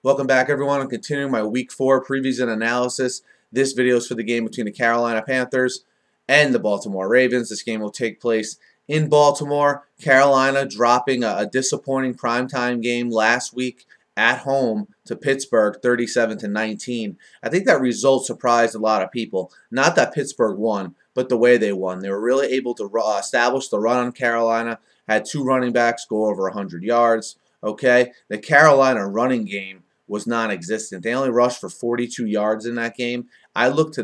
Welcome back, everyone. I'm continuing my Week 4 previews and analysis. This video is for the game between the Carolina Panthers and the Baltimore Ravens. This game will take place in Baltimore. Carolina dropping a disappointing primetime game last week at home to Pittsburgh, 37-19. I think that result surprised a lot of people. Not that Pittsburgh won, but the way they won. They were really able to establish the run on Carolina, had two running backs go over 100 yards. Okay, the Carolina running game was non-existent. They only rushed for 42 yards in that game. I look to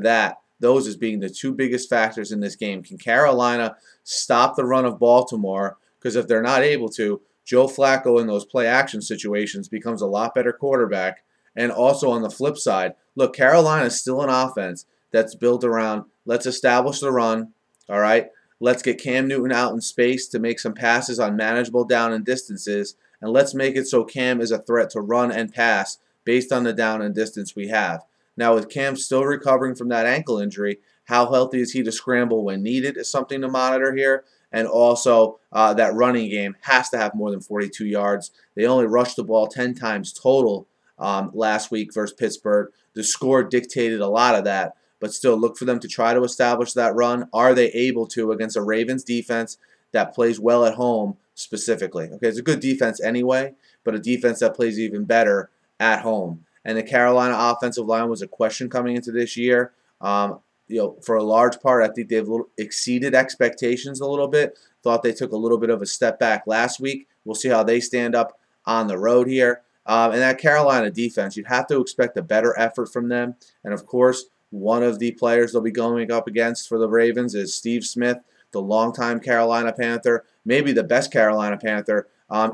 those as being the two biggest factors in this game. Can Carolina stop the run of Baltimore? Because if they're not able to, Joe Flacco in those play-action situations becomes a lot better quarterback. And also on the flip side, look, Carolina is still an offense that's built around, let's establish the run, all right? Let's get Cam Newton out in space to make some passes on manageable down and distances, and let's make it so Cam is a threat to run and pass based on the down and distance we have. Now, with Cam still recovering from that ankle injury, how healthy is he to scramble when needed is something to monitor here. And also, that running game has to have more than 42 yards. They only rushed the ball 10 times total last week versus Pittsburgh. The score dictated a lot of that, but still look for them to try to establish that run. Are they able to against a Ravens defense that plays well at home specifically? Okay, it's a good defense anyway, but a defense that plays even better at home. And the Carolina offensive line was a question coming into this year. For a large part, I think they've exceeded expectations a little bit. Thought they took a little bit of a step back last week. We'll see how they stand up on the road here. And that Carolina defense, you'd have to expect a better effort from them. And of course, one of the players they'll be going up against for the Ravens is Steve Smith, the longtime Carolina Panther, maybe the best Carolina Panther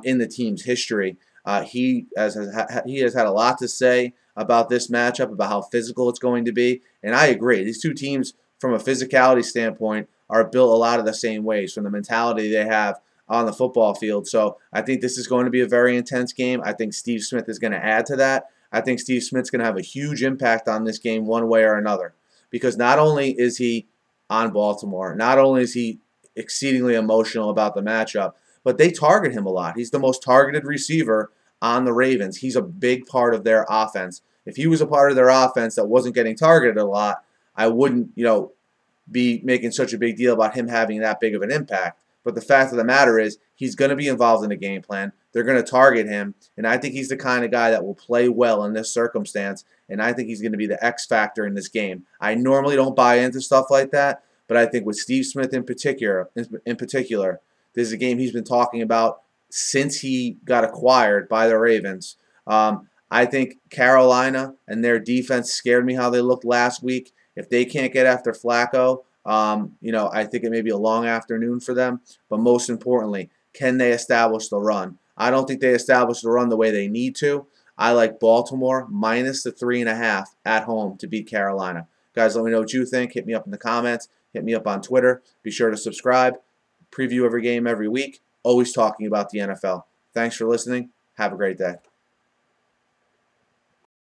in the team's history. He has had a lot to say about this matchup, about how physical it's going to be, and I agree. These two teams, from a physicality standpoint, are built a lot of the same ways from the mentality they have on the football field. So I think this is going to be a very intense game. I think Steve Smith is going to add to that. I think Steve Smith's going to have a huge impact on this game one way or another, because not only is he on Baltimore, not only is he exceedingly emotional about the matchup, but they target him a lot. He's the most targeted receiver on the Ravens. He's a big part of their offense. If he was a part of their offense that wasn't getting targeted a lot, I wouldn't, be making such a big deal about him having that big of an impact. But the fact of the matter is, he's going to be involved in the game plan. They're going to target him, and I think he's the kind of guy that will play well in this circumstance, and I think he's going to be the X factor in this game. I normally don't buy into stuff like that, but I think with Steve Smith in particular, this is a game he's been talking about since he got acquired by the Ravens. I think Carolina and their defense scared me how they looked last week. If they can't get after Flacco, I think it may be a long afternoon for them. But most importantly, can they establish the run? I don't think they established the run the way they need to. I like Baltimore minus the 3.5 at home to beat Carolina. Guys, let me know what you think. Hit me up in the comments. Hit me up on Twitter. Be sure to subscribe. Preview every game every week. Always talking about the NFL. Thanks for listening. Have a great day.